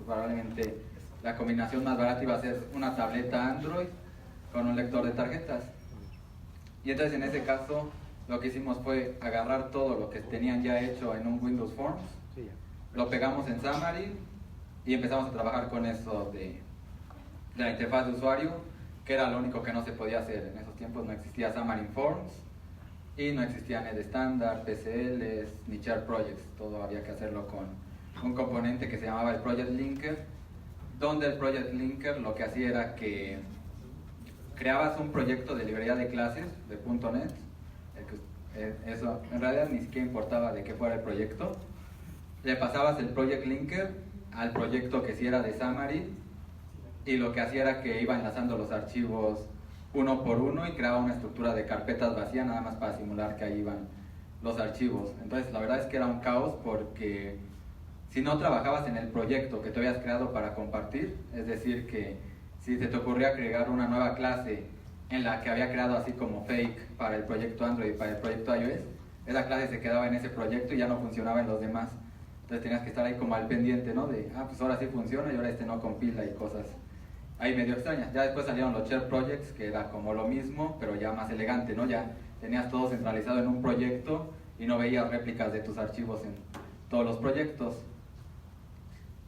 probablemente la combinación más barata iba a ser una tableta Android con un lector de tarjetas. Y entonces en ese caso lo que hicimos fue agarrar todo lo que tenían ya hecho en un Windows Forms, lo pegamos en Xamarin y empezamos a trabajar con eso de la interfaz de usuario, que era lo único que no se podía hacer. En esos tiempos no existía Xamarin Forms y no existía NetStandard, PCLs ni Share Projects. Todo había que hacerlo con un componente que se llamaba el Project Linker, donde el Project Linker lo que hacía era que creabas un proyecto de librería de clases de .NET. Eso en realidad ni siquiera importaba de qué fuera el proyecto. Le pasabas el Project Linker al proyecto que sí era de Xamarin, y lo que hacía era que iba enlazando los archivos uno por uno y creaba una estructura de carpetas vacía nada más para simular que ahí iban los archivos. Entonces la verdad es que era un caos, porque si no trabajabas en el proyecto que te habías creado para compartir, es decir que si se te ocurría crear una nueva clase en la que había creado así como fake para el proyecto Android y para el proyecto iOS, esa clase se quedaba en ese proyecto y ya no funcionaba en los demás. Entonces tenías que estar ahí como al pendiente, ¿no? De, pues ahora sí funciona y ahora este no compila y cosas ahí medio extrañas. Ya después salieron los Share Projects, que era como lo mismo, pero ya más elegante, ¿no? Ya tenías todo centralizado en un proyecto y no veías réplicas de tus archivos en todos los proyectos.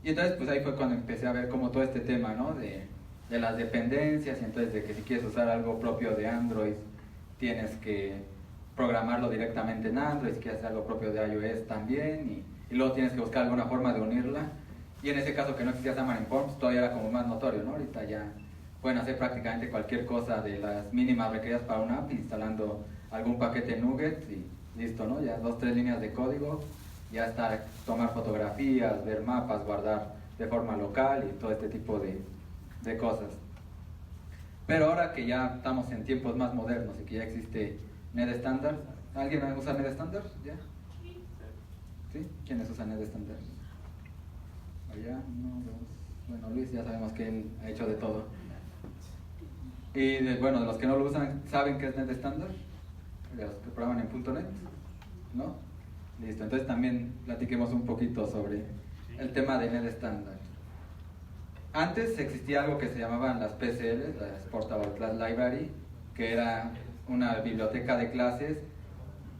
Y entonces pues ahí fue cuando empecé a ver como todo este tema, ¿no? De las dependencias, y entonces de que si quieres usar algo propio de Android tienes que programarlo directamente en Android, si quieres hacer algo propio de iOS también, y luego tienes que buscar alguna forma de unirla. Y en ese caso que no existía Xamarin Forms todavía era como más notorio, ¿no? Ahorita ya pueden hacer prácticamente cualquier cosa de las mínimas requeridas para una app instalando algún paquete NuGet y listo, ¿no? Ya 2-3 líneas de código, ya está, tomar fotografías, ver mapas, guardar de forma local y todo este tipo de cosas. Pero ahora que ya estamos en tiempos más modernos y que ya existe NetStandard, ¿alguien usa NetStandard? ¿Ya? ¿Sí? ¿Quiénes usan NetStandard? Allá, 1, 2. Bueno, Luis, ya sabemos que él ha hecho de todo. Y bueno, de los que no lo usan, ¿saben qué es NetStandard? De los que programan en .NET, ¿no? Listo, entonces también platiquemos un poquito sobre el tema de NetStandard. Antes existía algo que se llamaban las PCLs, las Portable Class Library, que era una biblioteca de clases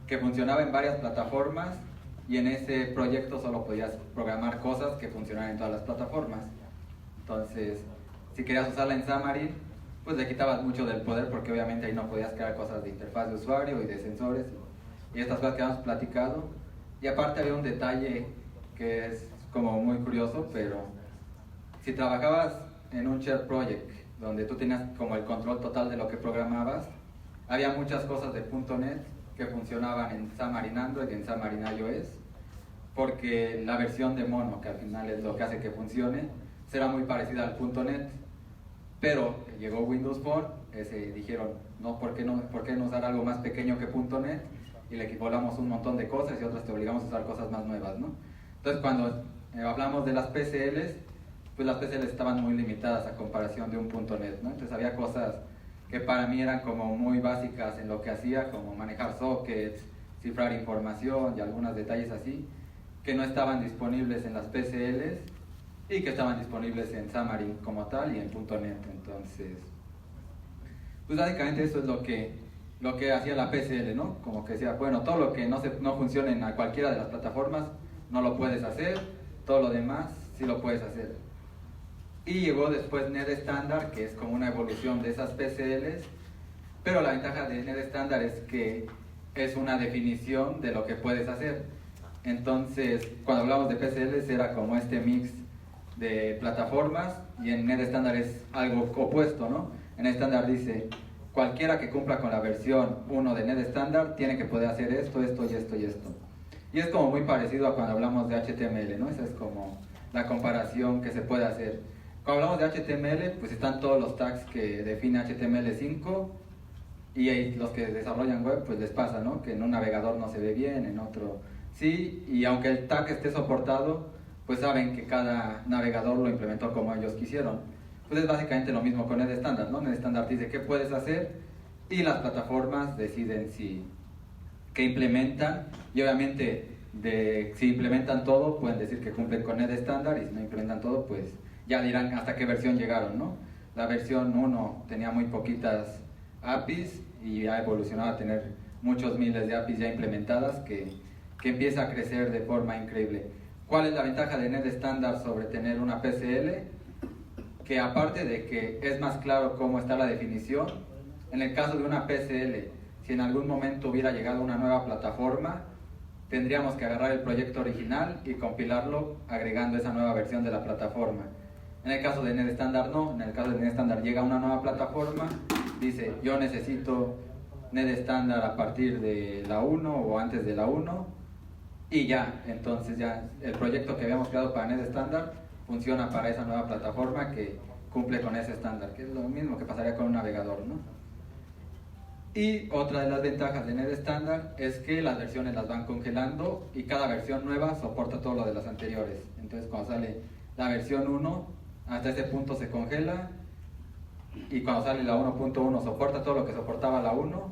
que funcionaba en varias plataformas, y en ese proyecto solo podías programar cosas que funcionaran en todas las plataformas. Entonces, si querías usarla en Xamarin, pues le quitabas mucho del poder, porque obviamente ahí no podías crear cosas de interfaz de usuario y de sensores y estas cosas que habíamos platicado. Y aparte había un detalle que es como muy curioso, pero si trabajabas en un Share Project donde tú tenías como el control total de lo que programabas, había muchas cosas de .NET que funcionaban en Xamarin Android y en Xamarin iOS, porque la versión de mono, que al final es lo que hace que funcione, será muy parecida al .NET. Pero llegó Windows Phone, dijeron, no, ¿por qué no usar algo más pequeño que .NET? Y le volamos un montón de cosas y otras te obligamos a usar cosas más nuevas, ¿no? Entonces cuando hablamos de las PCLs, pues las PCLs estaban muy limitadas a comparación de un .NET, ¿no? Entonces había cosas que para mí eran como muy básicas en lo que hacía, como manejar sockets, cifrar información y algunos detalles así, que no estaban disponibles en las PCLs y que estaban disponibles en Xamarin como tal y en .NET. Entonces, pues básicamente eso es lo que hacía la PCL, ¿no? Como que decía, bueno, todo lo que no funcione en cualquiera de las plataformas no lo puedes hacer, todo lo demás sí lo puedes hacer. Y llegó después NetStandard, que es como una evolución de esas PCLs, pero la ventaja de NetStandard es que es una definición de lo que puedes hacer. Entonces, cuando hablamos de PCLs era como este mix de plataformas, y en NetStandard es algo opuesto, ¿no? En NetStandard dice, cualquiera que cumpla con la versión 1 de NetStandard tiene que poder hacer esto, esto y esto y esto. Y es como muy parecido a cuando hablamos de HTML, ¿no? Esa es como la comparación que se puede hacer. Cuando hablamos de HTML, pues están todos los tags que define HTML5, y ahí los que desarrollan web, pues les pasa, ¿no? Que en un navegador no se ve bien, en otro sí, y aunque el tag esté soportado, pues saben que cada navegador lo implementó como ellos quisieron. Pues es básicamente lo mismo con NetStandard, ¿no? NetStandard dice qué puedes hacer, y las plataformas deciden qué implementan, y obviamente si implementan todo, pueden decir que cumplen con NetStandard, y si no implementan todo, pues ya dirán hasta qué versión llegaron, ¿no? La versión 1 tenía muy poquitas APIs y ha evolucionado a tener muchos miles de APIs ya implementadas que empieza a crecer de forma increíble. ¿Cuál es la ventaja de NetStandard sobre tener una PCL? Que aparte de que es más claro cómo está la definición, en el caso de una PCL, si en algún momento hubiera llegado una nueva plataforma, tendríamos que agarrar el proyecto original y compilarlo agregando esa nueva versión de la plataforma. En el caso de NetStandard no, en el caso de NetStandard llega una nueva plataforma, dice yo necesito NetStandard a partir de la 1 o antes de la 1 y ya, entonces ya el proyecto que habíamos creado para NetStandard funciona para esa nueva plataforma que cumple con ese estándar, que es lo mismo que pasaría con un navegador, ¿no? Y otra de las ventajas de NetStandard es que las versiones las van congelando y cada versión nueva soporta todo lo de las anteriores. Entonces cuando sale la versión 1, hasta ese punto se congela y cuando sale la 1.1 soporta todo lo que soportaba la 1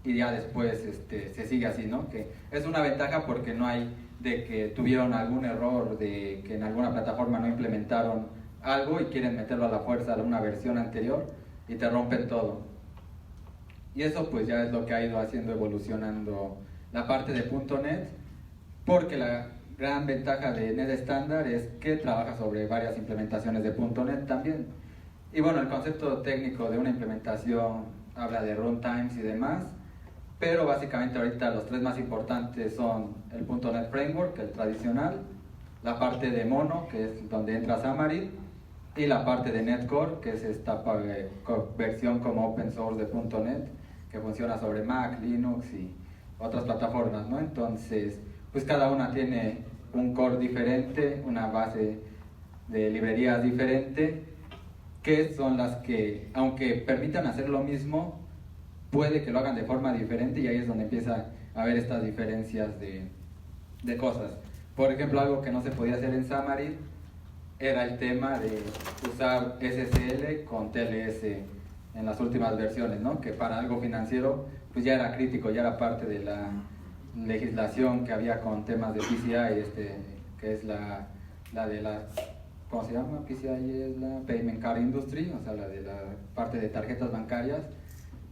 y ya después se sigue así, ¿no? Que es una ventaja porque no hay de que tuvieron algún error, de que en alguna plataforma no implementaron algo y quieren meterlo a la fuerza a una versión anterior y te rompen todo. Y eso pues ya es lo que ha ido haciendo evolucionando la parte de .NET, porque la gran ventaja de NetStandard es que trabaja sobre varias implementaciones de .NET también. Y bueno, el concepto técnico de una implementación habla de runtimes y demás, pero básicamente ahorita los tres más importantes son el .NET Framework, el tradicional, la parte de Mono, que es donde entra Xamarin, y la parte de NetCore, que es esta versión como open source de .NET, que funciona sobre Mac, Linux y otras plataformas, ¿no? Entonces, pues cada una tiene un core diferente, una base de librerías diferente, que son las que, aunque permitan hacer lo mismo, puede que lo hagan de forma diferente y ahí es donde empieza a haber estas diferencias de cosas. Por ejemplo, algo que no se podía hacer en Xamarin era el tema de usar SSL con TLS en las últimas versiones, ¿no? Que para algo financiero pues ya era crítico, ya era parte de la legislación que había con temas de PCI, que es la de la, ¿cómo se llama? PCI es la Payment Card Industry, o sea, la de la parte de tarjetas bancarias.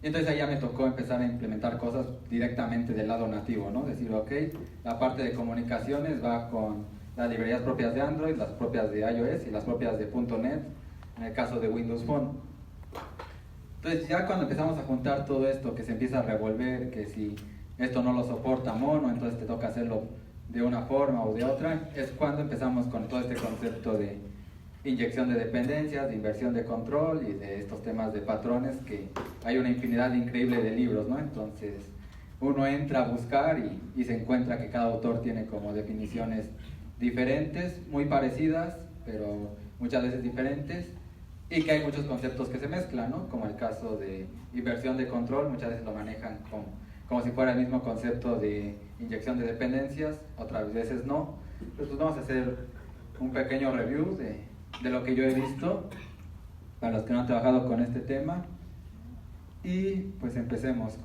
Y entonces ahí ya me tocó empezar a implementar cosas directamente del lado nativo, ¿no? Decir, ok, la parte de comunicaciones va con las librerías propias de Android, las propias de iOS y las propias de .NET, en el caso de Windows Phone. Entonces ya cuando empezamos a juntar todo esto, que se empieza a revolver, que si esto no lo soporta Mono, entonces te toca hacerlo de una forma o de otra, es cuando empezamos con todo este concepto de inyección de dependencias, de inversión de control y de estos temas de patrones, que hay una infinidad increíble de libros, ¿no? Entonces uno entra a buscar y se encuentra que cada autor tiene como definiciones diferentes, muy parecidas, pero muchas veces diferentes, y que hay muchos conceptos que se mezclan, ¿no? Como el caso de inversión de control, muchas veces lo manejan como si fuera el mismo concepto de inyección de dependencias, otras veces no. Entonces pues vamos a hacer un pequeño review de lo que yo he visto, para los que no han trabajado con este tema, y pues empecemos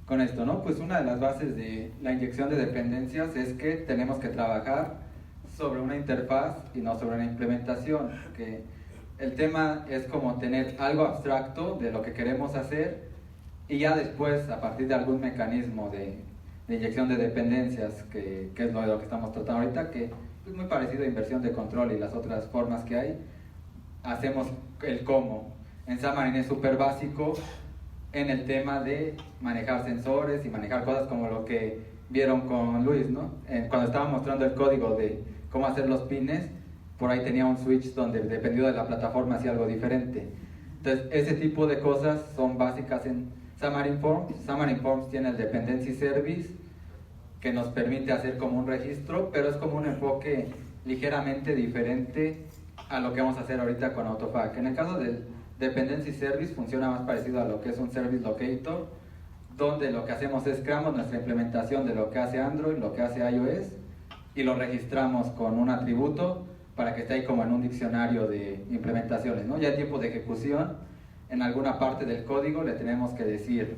con esto, ¿no? Pues una de las bases de la inyección de dependencias es que tenemos que trabajar sobre una interfaz y no sobre una implementación, que el tema es como tener algo abstracto de lo que queremos hacer y ya después, a partir de algún mecanismo de inyección de dependencias, que es lo que estamos tratando ahorita, que es muy parecido a inversión de control y las otras formas que hay, hacemos el cómo. En Xamarin es súper básico en el tema de manejar sensores y manejar cosas como lo que vieron con Luis, ¿no? Cuando estaba mostrando el código de cómo hacer los pines, por ahí tenía un switch donde dependiendo de la plataforma hacía algo diferente. Entonces ese tipo de cosas son básicas en Xamarin Forms. Xamarin Forms tiene el Dependency Service que nos permite hacer como un registro, pero es como un enfoque ligeramente diferente a lo que vamos a hacer ahorita con Autofac. En el caso del Dependency Service funciona más parecido a lo que es un Service Locator, donde lo que hacemos es creamos nuestra implementación de lo que hace Android, lo que hace iOS, y lo registramos con un atributo para que esté ahí como en un diccionario de implementaciones, ¿no? Ya en tiempo de ejecución, en alguna parte del código le tenemos que decir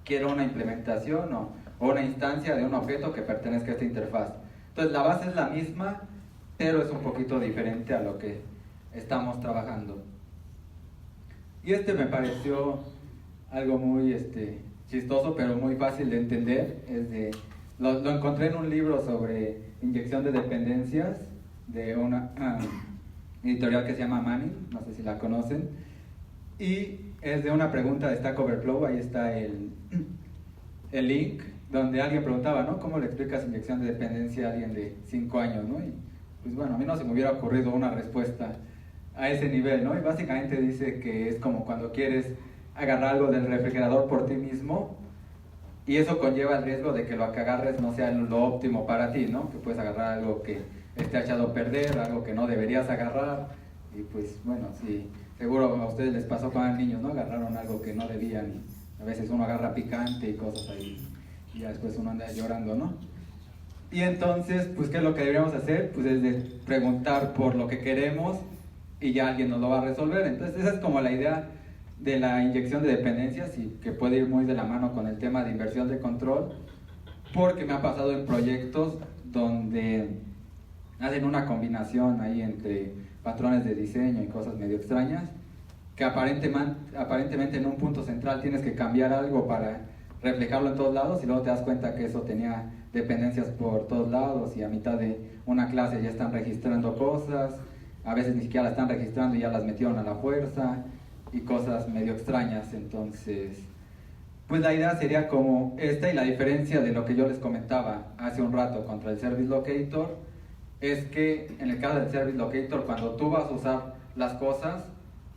quiero una implementación o una instancia de un objeto que pertenezca a esta interfaz. Entonces la base es la misma, pero es un poquito diferente a lo que estamos trabajando. Y me pareció algo muy chistoso, pero muy fácil de entender. Lo encontré en un libro sobre inyección de dependencias de una editorial que se llama Manning, no sé si la conocen, y es de una pregunta de Stack Overflow. Ahí está el link, donde alguien preguntaba, ¿no? ¿Cómo le explicas inyección de dependencia a alguien de 5 años, ¿no? Y pues bueno, a mí no se me hubiera ocurrido una respuesta a ese nivel, ¿no? Y básicamente dice que es como cuando quieres agarrar algo del refrigerador por ti mismo, y eso conlleva el riesgo de que lo que agarres no sea lo óptimo para ti, ¿no? Que puedes agarrar algo que esté echado a perder, algo que no deberías agarrar, y pues bueno, sí, seguro a ustedes les pasó cuando eran niños, ¿no? Agarraron algo que no debían, y a veces uno agarra picante y cosas ahí, y ya después uno anda llorando, ¿no? Y entonces, pues, ¿qué es lo que deberíamos hacer? Pues es de preguntar por lo que queremos y ya alguien nos lo va a resolver. Entonces, esa es como la idea de la inyección de dependencias, y que puede ir muy de la mano con el tema de inversión de control, porque me ha pasado en proyectos donde hacen una combinación ahí entre patrones de diseño y cosas medio extrañas, que aparentemente en un punto central tienes que cambiar algo para reflejarlo en todos lados, y luego te das cuenta que eso tenía dependencias por todos lados, y a mitad de una clase ya están registrando cosas, a veces ni siquiera las están registrando y ya las metieron a la fuerza, y cosas medio extrañas. Entonces, pues la idea sería como esta, y la diferencia de lo que yo les comentaba hace un rato contra el Service Locator es que en el caso del Service Locator, cuando tú vas a usar las cosas,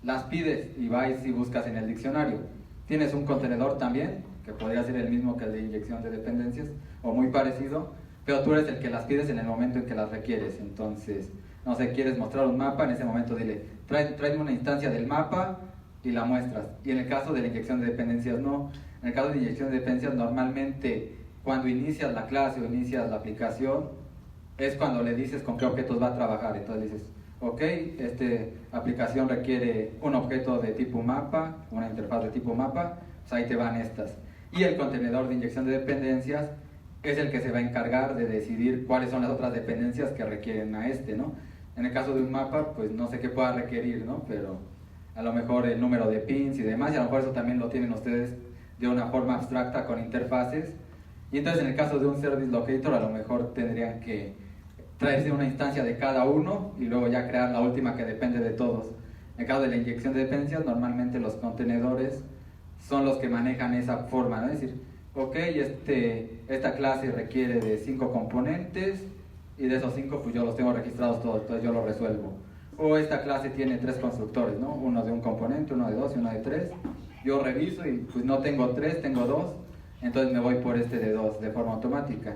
las pides y vas y buscas en el diccionario. Tienes un contenedor también, que podría ser el mismo que el de inyección de dependencias, o muy parecido, pero tú eres el que las pides en el momento en que las requieres. Entonces, no sé, quieres mostrar un mapa, en ese momento dile, tráeme una instancia del mapa y la muestras. Y en el caso de la inyección de dependencias, no. En el caso de inyección de dependencias, normalmente cuando inicias la clase o inicias la aplicación, es cuando le dices con qué objetos va a trabajar. Entonces dices, ok, esta aplicación requiere un objeto de tipo mapa, una interfaz de tipo mapa, pues ahí te van estas. Y el contenedor de inyección de dependencias es el que se va a encargar de decidir cuáles son las otras dependencias que requieren a ¿no? En el caso de un mapa, pues no sé qué pueda requerir, ¿no? Pero a lo mejor el número de pins y demás, y a lo mejor eso también lo tienen ustedes de una forma abstracta con interfaces. Y entonces en el caso de un Service Locator, a lo mejor tendrían que traerse una instancia de cada uno y luego ya crear la última que depende de todos. En el caso de la inyección de dependencias, normalmente los contenedores son los que manejan esa forma, ¿no? Es decir, ok, esta clase requiere de 5 componentes, y de esos 5 pues yo los tengo registrados todos, entonces yo los resuelvo. O esta clase tiene 3 constructores, ¿no? Uno de un componente, uno de 2 y uno de 3. Yo reviso y pues no tengo 3, tengo 2, entonces me voy por de 2 de forma automática.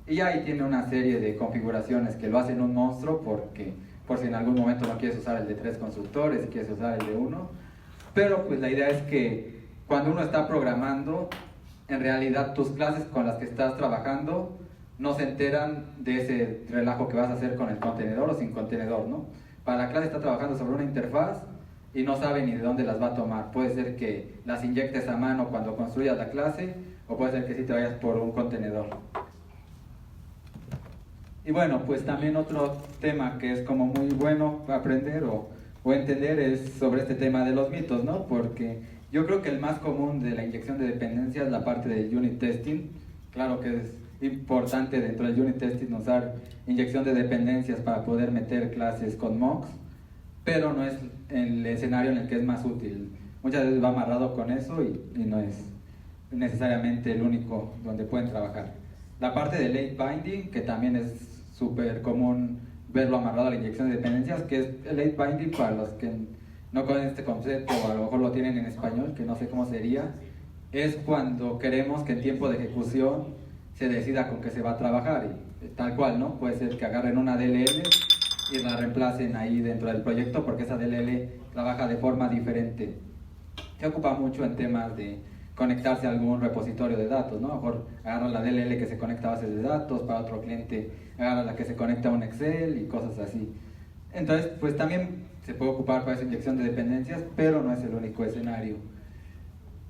Y ahí tiene una serie de configuraciones que lo hacen un monstruo, porque por si en algún momento no quieres usar el de 3 constructores y quieres usar el de 1. Pero pues la idea es que cuando uno está programando, en realidad tus clases con las que estás trabajando no se enteran de ese relajo que vas a hacer con el contenedor o sin contenedor, ¿no? Para la clase está trabajando sobre una interfaz y no sabe ni de dónde las va a tomar. Puede ser que las inyectes a mano cuando construyas la clase, o puede ser que sí te vayas por un contenedor. Y bueno, pues también otro tema que es como muy bueno aprender o entender es sobre este tema de los mitos, ¿no? Porque yo creo que el más común de la inyección de dependencias es la parte del unit testing. Claro que es importante dentro del unit testing usar inyección de dependencias para poder meter clases con mocks, pero no es el escenario en el que es más útil. Muchas veces va amarrado con eso y no es necesariamente el único donde pueden trabajar. La parte de late binding, que también es súper común verlo amarrado a la inyección de dependencias, que es el late binding, para los que no conocen este concepto o a lo mejor lo tienen en español, que no sé cómo sería, es cuando queremos que en tiempo de ejecución se decida con qué se va a trabajar, y tal cual, ¿no? Puede ser que agarren una DLL y la reemplacen ahí dentro del proyecto, porque esa DLL trabaja de forma diferente. Se ocupa mucho en temas de conectarse a algún repositorio de datos, ¿no? A lo mejor agarra la DLL que se conecta a bases de datos, para otro cliente agarra la que se conecta a un Excel y cosas así. Entonces, pues también se puede ocupar para esa inyección de dependencias, pero no es el único escenario.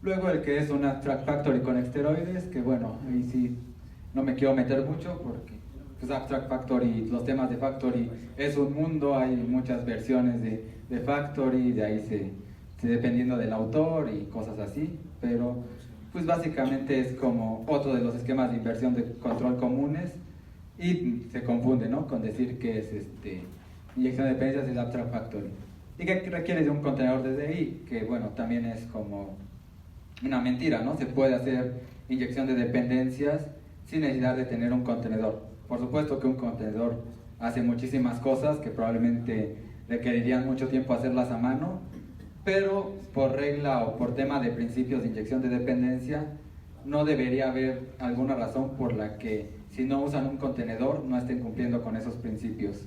Luego el que es un Abstract Factory con esteroides, que bueno, ahí sí no me quiero meter mucho porque pues Abstract Factory, los temas de Factory es un mundo, hay muchas versiones de Factory, de ahí dependiendo del autor y cosas así, pero pues básicamente es como otro de los esquemas de inversión de control comunes y se confunde, ¿no?, con decir que es inyección de dependencias es Abstract Factory y que requiere de un contenedor DDI, que bueno, también es como una mentira, ¿no? Se puede hacer inyección de dependencias sin necesidad de tener un contenedor. Por supuesto que un contenedor hace muchísimas cosas que probablemente requerirían mucho tiempo hacerlas a mano, pero por regla o por tema de principios de inyección de dependencia no debería haber alguna razón por la que si no usan un contenedor no estén cumpliendo con esos principios.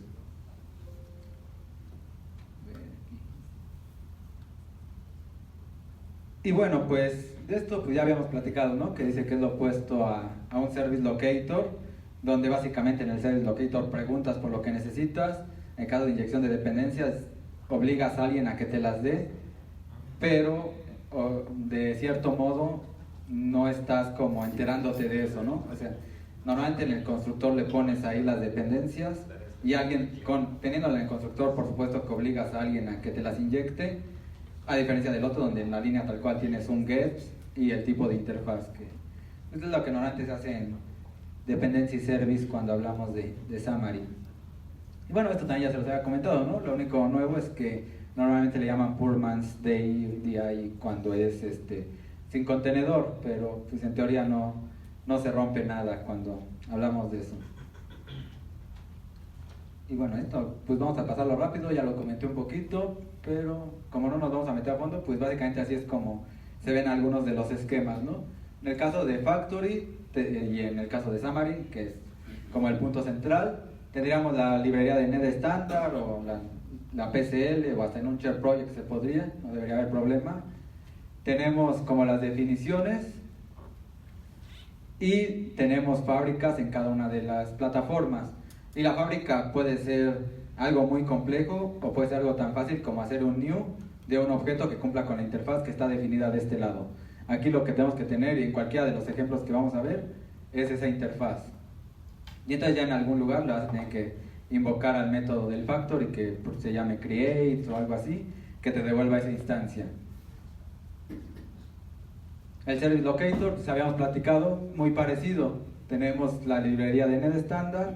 Y bueno, pues de esto pues ya habíamos platicado, ¿no?, que dice que es lo opuesto a un Service Locator, donde básicamente en el Service Locator preguntas por lo que necesitas. En caso de inyección de dependencias obligas a alguien a que te las dé, pero de cierto modo no estás como enterándote de eso, ¿no? O sea, normalmente en el constructor le pones ahí las dependencias y alguien, teniéndola en el constructor, por supuesto que obligas a alguien a que te las inyecte, a diferencia del otro donde en la línea tal cual tienes un get y el tipo de interfaz, que es lo que normalmente se hace en Dependency Service cuando hablamos de Xamarin. Y bueno, esto también ya se los había comentado, ¿no? Lo único nuevo es que normalmente le llaman Poor Man's DI cuando es sin contenedor, pero pues en teoría no se rompe nada cuando hablamos de eso. Y bueno, esto pues vamos a pasarlo rápido, ya lo comenté un poquito, pero como no nos vamos a meter a fondo, pues básicamente así es como se ven algunos de los esquemas, ¿no? En el caso de Factory y en el caso de Xamarin, que es como el punto central, tendríamos la librería de Net Standard o la PCL o hasta en un Share Project se podría, no debería haber problema. Tenemos como las definiciones y tenemos fábricas en cada una de las plataformas. Y la fábrica puede ser algo muy complejo o puede ser algo tan fácil como hacer un new de un objeto que cumpla con la interfaz que está definida de este lado. Aquí lo que tenemos que tener, y en cualquiera de los ejemplos que vamos a ver, es esa interfaz. Y entonces ya en algún lugar le vas a tener que invocar al método del factory que se llame create o algo así, que te devuelva esa instancia. El Service Locator, pues habíamos platicado, muy parecido. Tenemos la librería de Net Standard,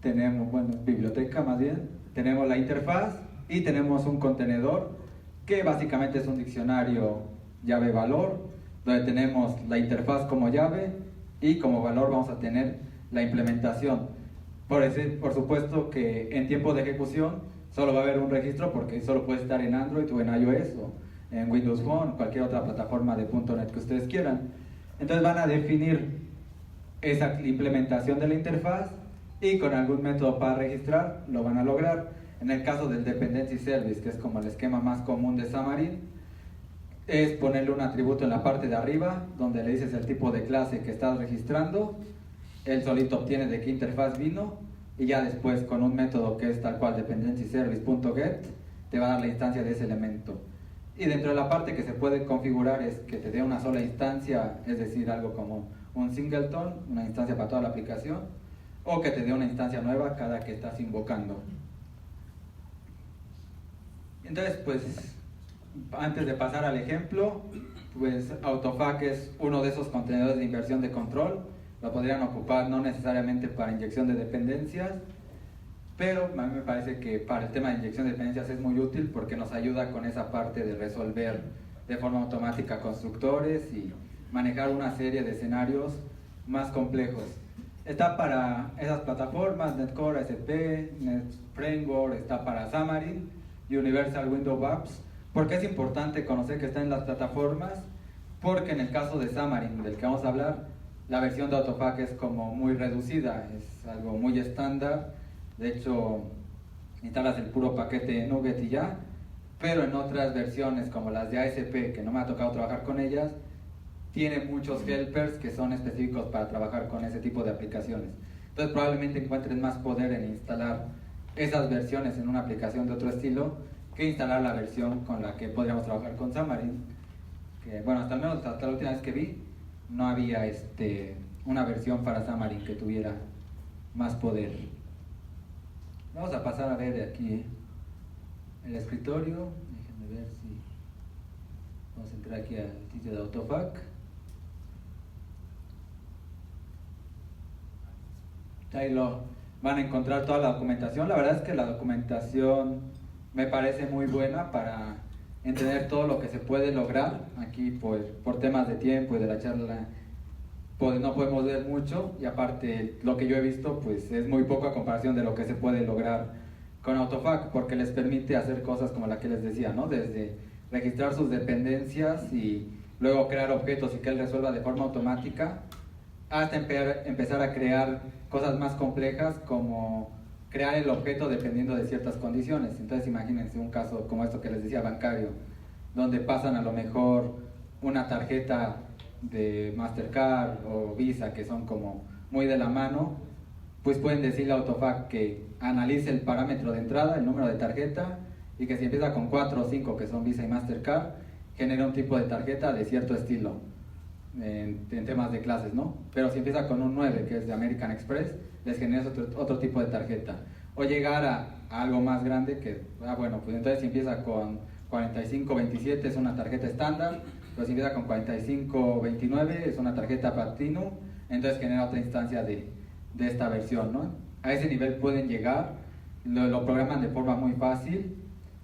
tenemos, bueno, biblioteca más bien, tenemos la interfaz y tenemos un contenedor que básicamente es un diccionario llave-valor, donde tenemos la interfaz como llave y como valor vamos a tener la implementación. Por supuesto que en tiempo de ejecución solo va a haber un registro porque solo puede estar en Android o en iOS o en Windows Phone o cualquier otra plataforma de .NET que ustedes quieran. Entonces van a definir esa implementación de la interfaz y con algún método para registrar lo van a lograr. En el caso del Dependency Service, que es como el esquema más común de Xamarin, es ponerle un atributo en la parte de arriba donde le dices el tipo de clase que estás registrando, él solito obtiene de qué interfaz vino y ya después con un método que es tal cual dependencyService.get te va a dar la instancia de ese elemento. Y dentro de la parte que se puede configurar es que te dé una sola instancia, es decir, algo como un singleton, una instancia para toda la aplicación, o que te dé una instancia nueva cada que estás invocando. Entonces, pues, antes de pasar al ejemplo, pues Autofac es uno de esos contenedores de inversión de control. Lo podrían ocupar no necesariamente para inyección de dependencias, pero a mí me parece que para el tema de inyección de dependencias es muy útil porque nos ayuda con esa parte de resolver de forma automática constructores y manejar una serie de escenarios más complejos. Está para esas plataformas, NetCore, ASP, NetFramework, está para Xamarin, Universal Window Apps. ¿Por qué es importante conocer que está en las plataformas? Porque en el caso de Xamarin, del que vamos a hablar, la versión de Autofac es como muy reducida, es algo muy estándar. De hecho, instalas el puro paquete NuGet y ya, pero en otras versiones como las de ASP, que no me ha tocado trabajar con ellas, tiene muchos helpers que son específicos para trabajar con ese tipo de aplicaciones. Entonces probablemente encuentres más poder en instalar esas versiones en una aplicación de otro estilo que instalar la versión con la que podríamos trabajar con Xamarin. Que bueno, hasta al menos hasta la última vez que vi, no había una versión para Xamarin que tuviera más poder. Vamos a pasar a ver aquí el escritorio. Déjenme ver si vamos a entrar aquí al sitio de AutoFac. Ahí lo van a encontrar toda la documentación. La verdad es que la documentación me parece muy buena para entender todo lo que se puede lograr. Aquí pues por temas de tiempo y de la charla pues no podemos ver mucho, y aparte lo que yo he visto pues es muy poco a comparación de lo que se puede lograr con AutoFac, porque les permite hacer cosas como la que les decía, ¿no? Desde registrar sus dependencias y luego crear objetos y que él resuelva de forma automática, hasta empezar a crear cosas más complejas como crear el objeto dependiendo de ciertas condiciones. Entonces imagínense un caso como esto que les decía, bancario, donde pasan a lo mejor una tarjeta de Mastercard o Visa, que son como muy de la mano, pues pueden decirle a AutoFac que analice el parámetro de entrada, el número de tarjeta, y que si empieza con 4 o 5 que son Visa y Mastercard, genera un tipo de tarjeta de cierto estilo en temas de clases, ¿no? Pero si empieza con un 9 que es de American Express, les genera otro tipo de tarjeta. O llegar a algo más grande que, bueno, pues entonces si empieza con 4527 es una tarjeta estándar, pero si empieza con 4529 es una tarjeta Platinum, entonces genera otra instancia de esta versión, ¿no? A ese nivel pueden llegar, lo programan de forma muy fácil,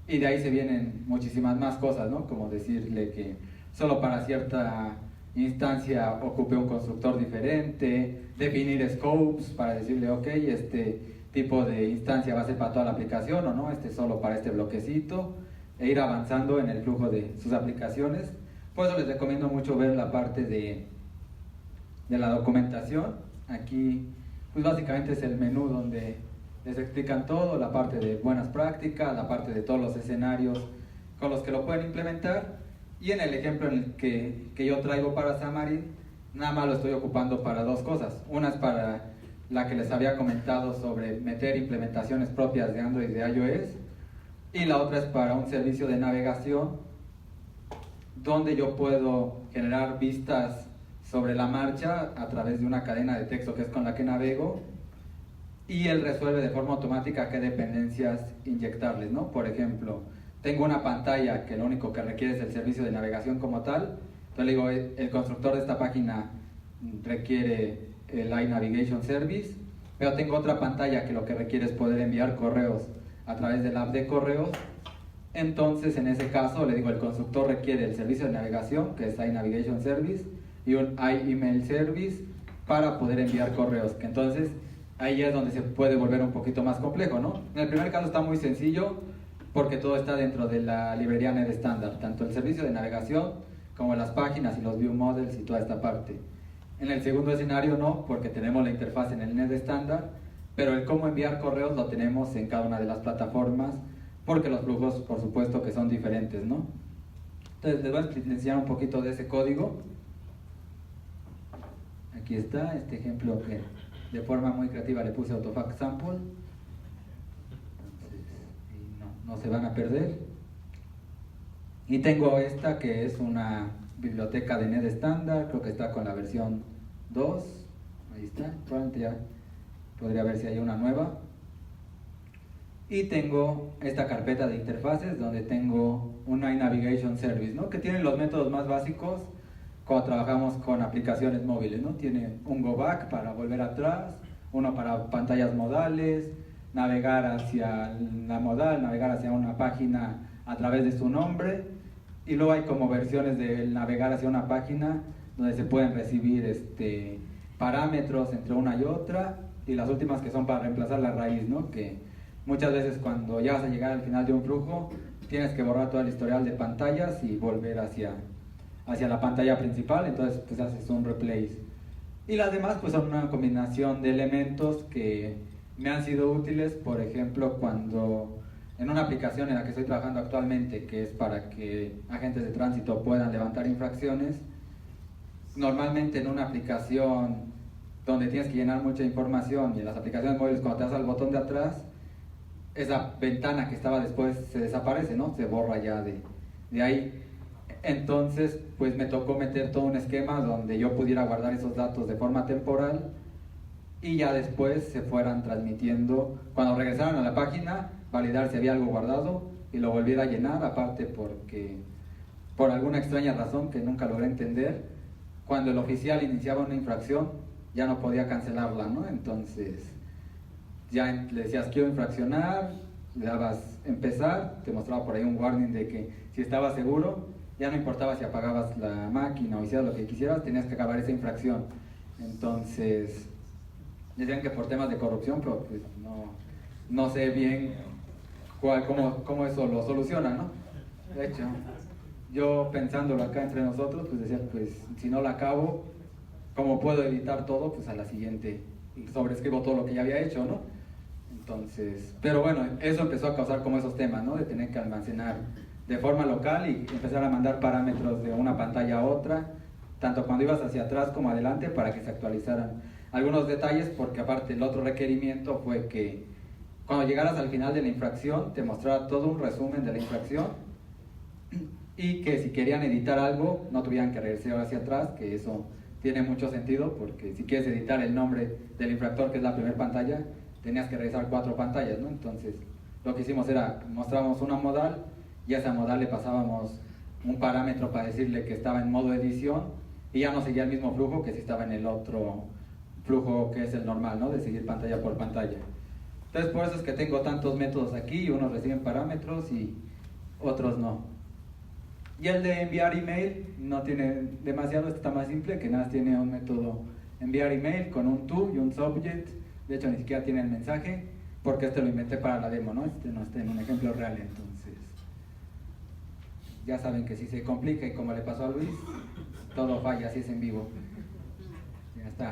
y de ahí se vienen muchísimas más cosas, ¿no? Como decirle que solo para cierta instancia ocupe un constructor diferente, definir scopes para decirle, ok, este tipo de instancia va a ser para toda la aplicación o no, este solo para este bloquecito, e ir avanzando en el flujo de sus aplicaciones. Por eso les recomiendo mucho ver la parte de la documentación. Aquí pues básicamente es el menú donde les explican todo, la parte de buenas prácticas, la parte de todos los escenarios con los que lo pueden implementar. Y en el ejemplo en el que yo traigo para Xamarin, nada más lo estoy ocupando para dos cosas. Una es para la que les había comentado sobre meter implementaciones propias de Android y de iOS, y la otra es para un servicio de navegación donde yo puedo generar vistas sobre la marcha a través de una cadena de texto que es con la que navego, y él resuelve de forma automática qué dependencias inyectarles, ¿no? Por ejemplo, tengo una pantalla que lo único que requiere es el servicio de navegación como tal, entonces le digo, el constructor de esta página requiere el iNavigation Service, pero tengo otra pantalla que lo que requiere es poder enviar correos a través del app de correos. Entonces en ese caso le digo, el constructor requiere el servicio de navegación, que es iNavigation Service, y un iEmail Service para poder enviar correos, que entonces ahí es donde se puede volver un poquito más complejo, ¿no? En el primer caso está muy sencillo porque todo está dentro de la librería NetStandard, tanto el servicio de navegación como las páginas y los view models y toda esta parte. En el segundo escenario no, porque tenemos la interfaz en el NetStandard, pero el cómo enviar correos lo tenemos en cada una de las plataformas, porque los flujos por supuesto que son diferentes, ¿no? Entonces les voy a enseñar un poquito de ese código. Aquí está este ejemplo que de forma muy creativa le puse AutoFac Sample. Entonces, no se van a perder. Y tengo esta que es una biblioteca de NetStandard, creo que está con la versión 2. Ahí está, probablemente ya podría ver si hay una nueva. Y tengo esta carpeta de interfaces donde tengo un iNavigation Service, ¿no? Que tiene los métodos más básicos cuando trabajamos con aplicaciones móviles, ¿no? Tiene un go back para volver atrás, uno para pantallas modales, navegar hacia la modal, navegar hacia una página a través de su nombre, y luego hay como versiones del navegar hacia una página donde se pueden recibir parámetros entre una y otra, y las últimas que son para reemplazar la raíz, ¿no? Que muchas veces cuando ya vas a llegar al final de un flujo tienes que borrar todo el historial de pantallas y volver hacia la pantalla principal, entonces pues haces un replace. Y las demás pues son una combinación de elementos que me han sido útiles, por ejemplo cuando en una aplicación en la que estoy trabajando actualmente, que es para que agentes de tránsito puedan levantar infracciones, normalmente en una aplicación donde tienes que llenar mucha información, y en las aplicaciones móviles cuando te das al botón de atrás, esa ventana que estaba después se desaparece, ¿no? Se borra ya de ahí. Entonces pues me tocó meter todo un esquema donde yo pudiera guardar esos datos de forma temporal, y ya después se fueran transmitiendo, cuando regresaran a la página, validar si había algo guardado y lo volviera a llenar, aparte porque por alguna extraña razón que nunca logré entender, cuando el oficial iniciaba una infracción ya no podía cancelarla, ¿no? Entonces ya le decías quiero infraccionar, le dabas empezar, te mostraba por ahí un warning de que si estabas seguro, ya no importaba si apagabas la máquina o hicieras lo que quisieras, tenías que acabar esa infracción. Entonces decían que por temas de corrupción, pero pues no sé bien cómo eso lo soluciona, ¿no? De hecho, yo pensándolo acá entre nosotros, pues decía, pues si no la acabo, ¿cómo puedo editar todo? Pues a la siguiente sobrescribo todo lo que ya había hecho, ¿no? Entonces, pero bueno, eso empezó a causar como esos temas, ¿no? De tener que almacenar de forma local y empezar a mandar parámetros de una pantalla a otra, tanto cuando ibas hacia atrás como adelante, para que se actualizaran algunos detalles, porque aparte el otro requerimiento fue que cuando llegaras al final de la infracción te mostrara todo un resumen de la infracción y que si querían editar algo no tuvieran que regresar hacia atrás, que eso tiene mucho sentido, porque si quieres editar el nombre del infractor, que es la primera pantalla, tenías que revisar 4 pantallas, ¿no? Entonces lo que hicimos era, mostrábamos una modal y a esa modal le pasábamos un parámetro para decirle que estaba en modo edición y ya no seguía el mismo flujo que si estaba en el otro flujo que es el normal, ¿no? De seguir pantalla por pantalla. Entonces por eso es que tengo tantos métodos aquí, unos reciben parámetros y otros no. Y el de enviar email no tiene demasiado, está más simple, que nada, tiene un método enviar email con un to y un subject. De hecho ni siquiera tiene el mensaje, porque este lo inventé para la demo, ¿no? Este no está en un ejemplo real, entonces ya saben que si se complica y como le pasó a Luis, todo falla si es en vivo.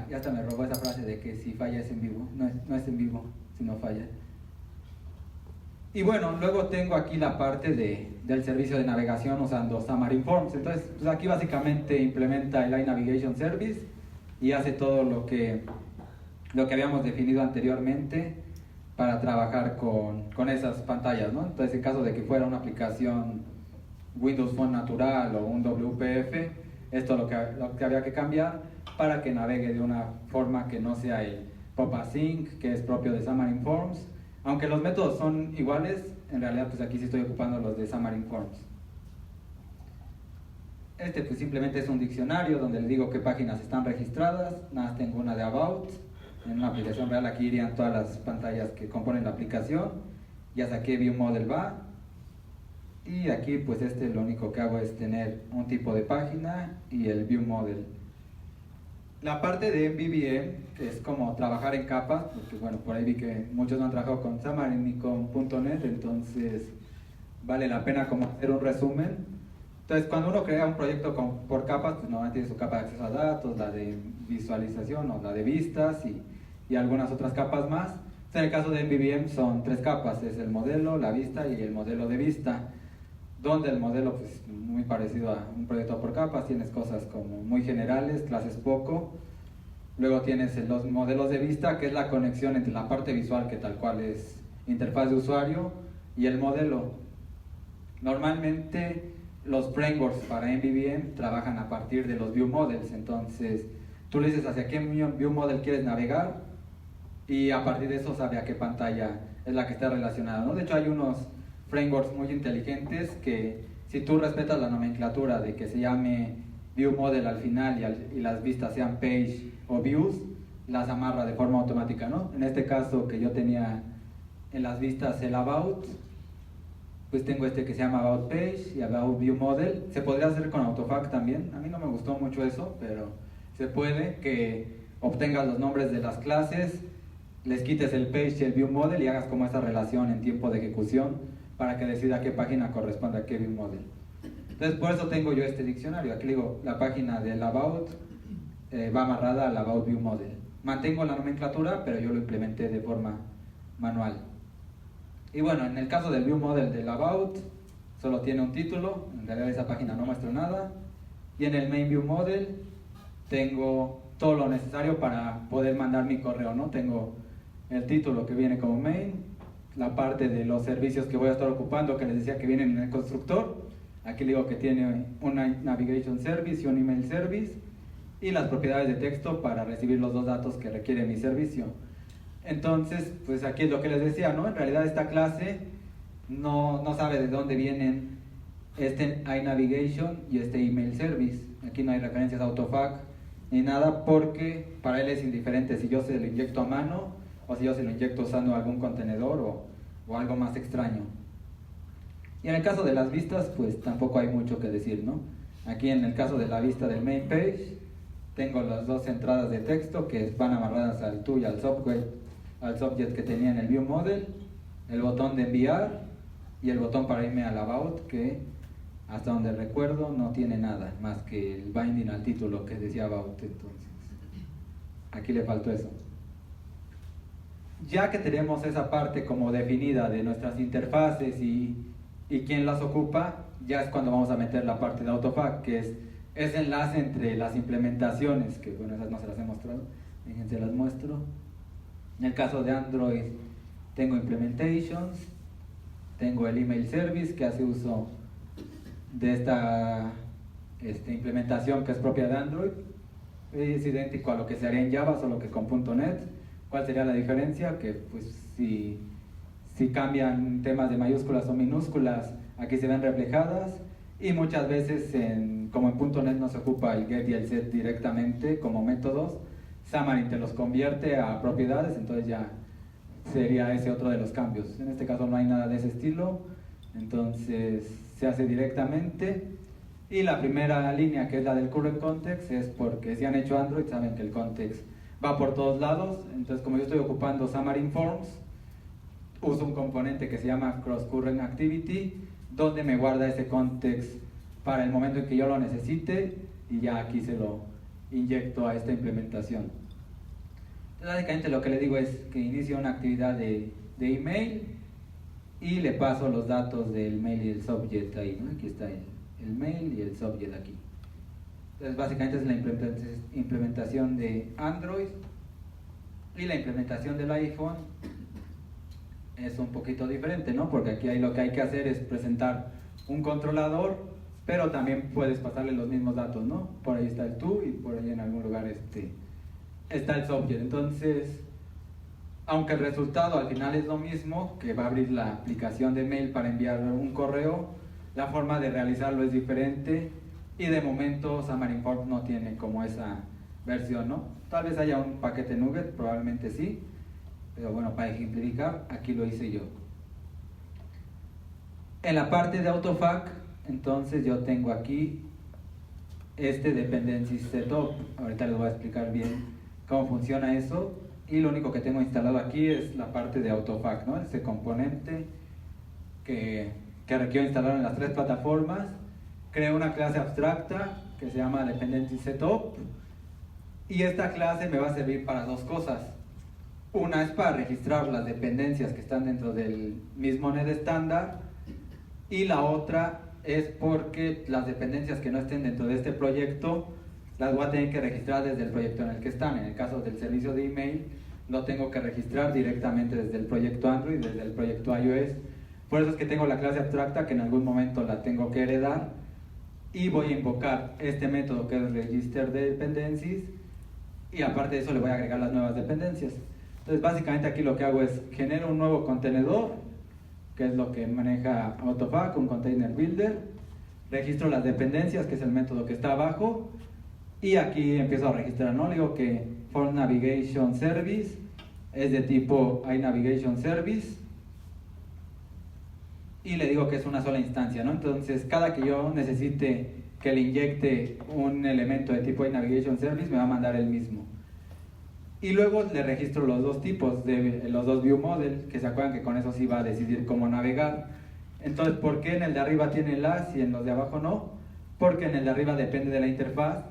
Ya hasta me robó esa frase de que si falla es en vivo, no es en vivo, si no falla. Y bueno, luego tengo aquí la parte del servicio de navegación usando Xamarin Forms. Entonces, pues aquí básicamente implementa el iNavigation Service y hace todo lo que habíamos definido anteriormente para trabajar con esas pantallas, ¿no? Entonces, en caso de que fuera una aplicación Windows Phone natural o un WPF, esto es lo que había que cambiar para que navegue de una forma que no sea el pop-async, que es propio de Xamarin Forms. Aunque los métodos son iguales, en realidad pues aquí sí estoy ocupando los de Xamarin Forms. Este pues simplemente es un diccionario donde le digo qué páginas están registradas. Nada más tengo una de About. En una aplicación real aquí irían todas las pantallas que componen la aplicación. Ya saqué ViewModel va. Y aquí pues lo único que hago es tener un tipo de página y el ViewModel. La parte de MVVM, que es como trabajar en capas, porque bueno, por ahí vi que muchos no han trabajado con Xamarin ni con .NET, entonces vale la pena como hacer un resumen. Entonces cuando uno crea un proyecto por capas, pues normalmente tiene su capa de acceso a datos, la de visualización o la de vistas y algunas otras capas más. Entonces, en el caso de MVVM son 3 capas, es el modelo, la vista y el modelo de vista, donde el modelo pues muy parecido a un proyecto por capas, tienes cosas como muy generales, clases poco, luego tienes los modelos de vista, que es la conexión entre la parte visual, que tal cual es interfaz de usuario, y el modelo. Normalmente los frameworks para MVVM trabajan a partir de los view models, entonces tú le dices hacia qué view model quieres navegar y a partir de eso sabe a qué pantalla es la que está relacionada, ¿no? De hecho hay unos frameworks muy inteligentes que si tú respetas la nomenclatura de que se llame ViewModel al final y las vistas sean page o views, las amarra de forma automática, ¿no? En este caso que yo tenía en las vistas el about, pues tengo que se llama about page y about ViewModel. Se podría hacer con AutoFac también, a mí no me gustó mucho eso, pero se puede que obtengas los nombres de las clases, les quites el page y el ViewModel y hagas como esa relación en tiempo de ejecución para que decida qué página corresponde a qué ViewModel. Entonces por eso tengo yo este diccionario. Aquí digo, la página del About va amarrada al About ViewModel. Mantengo la nomenclatura, pero yo lo implementé de forma manual. Y bueno, en el caso del ViewModel del About, solo tiene un título, en realidad esa página no muestra nada. Y en el Main ViewModel tengo todo lo necesario para poder mandar mi correo, ¿no? Tengo el título que viene como main, la parte de los servicios que voy a estar ocupando, que les decía que vienen en el constructor. Aquí le digo que tiene una Navigation Service y un Email Service, y las propiedades de texto para recibir los dos datos que requiere mi servicio. Entonces, pues aquí es lo que les decía, ¿no? En realidad esta clase no sabe de dónde vienen este iNavigation y este email service. Aquí no hay referencias a AutoFac ni nada, porque para él es indiferente si yo se lo inyecto a mano o si yo se lo inyecto usando algún contenedor o algo más extraño. Y en el caso de las vistas, pues tampoco hay mucho que decir, ¿no? Aquí en el caso de la vista del main page, tengo las dos entradas de texto que van amarradas al to y al subject que tenía en el view model, el botón de enviar y el botón para irme al about, que hasta donde recuerdo no tiene nada más que el binding al título que decía about. Entonces aquí le faltó eso. Ya que tenemos esa parte como definida de nuestras interfaces y quién las ocupa, ya es cuando vamos a meter la parte de AutoFac, que es ese enlace entre las implementaciones, que bueno, esas no se las he mostrado, fíjense, las muestro. En el caso de Android tengo implementations, tengo el email service que hace uso de esta implementación que es propia de Android, es idéntico a lo que se haría en Java, solo que con .NET. ¿Cuál sería la diferencia? Que pues si cambian temas de mayúsculas o minúsculas, aquí se ven reflejadas, y muchas veces como en .NET no se ocupa el get y el set directamente como métodos, Xamarin te los convierte a propiedades, entonces ya sería ese otro de los cambios. En este caso no hay nada de ese estilo, entonces se hace directamente. Y la primera línea, que es la del current context, es porque si han hecho Android saben que el context va por todos lados. Entonces, como yo estoy ocupando Xamarin Forms, uso un componente que se llama Cross Current Activity, donde me guarda ese context para el momento en que yo lo necesite, y ya aquí se lo inyecto a esta implementación. Entonces, básicamente lo que le digo es que inicio una actividad de email y le paso los datos del mail y el subject ahí, ¿no? Aquí está el mail y el subject aquí. Entonces básicamente es la implementación de Android, y la implementación del iPhone es un poquito diferente, ¿no? Porque aquí lo que hay que hacer es presentar un controlador, pero también puedes pasarle los mismos datos, ¿no? Por ahí está el to y por ahí en algún lugar está el subject. Entonces, aunque el resultado al final es lo mismo, que va a abrir la aplicación de mail para enviar un correo, la forma de realizarlo es diferente, y de momento Xamarin Forms no tiene como esa versión, ¿no? Tal vez haya un paquete Nugget, probablemente sí, pero bueno, para ejemplificar, aquí lo hice yo. En la parte de AutoFac, entonces yo tengo aquí dependency setup. Ahorita les voy a explicar bien cómo funciona eso, y lo único que tengo instalado aquí es la parte de AutoFac, ¿no? Ese componente que requiero instalar en las tres plataformas. Creo una clase abstracta que se llama dependency setup, y esta clase me va a servir para dos cosas. Una es para registrar las dependencias que están dentro del mismo NET estándar, y la otra es porque las dependencias que no estén dentro de este proyecto las voy a tener que registrar desde el proyecto en el que están. En el caso del servicio de email, lo tengo que registrar directamente desde el proyecto Android, desde el proyecto iOS. Por eso es que tengo la clase abstracta, que en algún momento la tengo que heredar, y voy a invocar este método que es register dependencies, y aparte de eso le voy a agregar las nuevas dependencias. Entonces básicamente aquí lo que hago es genero un nuevo contenedor, que es lo que maneja AutoFac, un container builder, registro las dependencias, que es el método que está abajo, y aquí empiezo a registrar, ¿no? Le digo que for navigation service es de tipo iNavigation service, y le digo que es una sola instancia, ¿no? Entonces cada que yo necesite que le inyecte un elemento de tipo iNavigation service, me va a mandar el mismo. Y luego le registro los dos tipos, los dos view model, que se acuerdan que con eso sí va a decidir cómo navegar. Entonces, ¿por qué en el de arriba tiene las y en los de abajo no? Porque en el de arriba depende de la interfaz,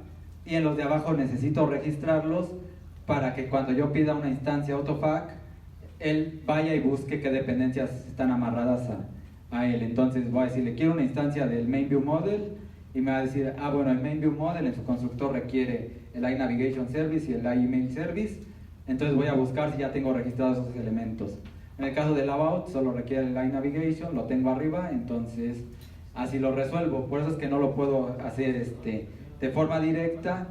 y en los de abajo necesito registrarlos para que cuando yo pida una instancia AutoFac, él vaya y busque qué dependencias están amarradas a él. Entonces voy a decirle, quiero una instancia del main view model, y me va a decir, bueno, el main view model en su constructor requiere el iNavigation service y el iEmail service. Entonces voy a buscar si ya tengo registrados esos elementos. En el caso del about solo requiere el iNavigation, lo tengo arriba, entonces así lo resuelvo. Por eso es que no lo puedo hacer de forma directa,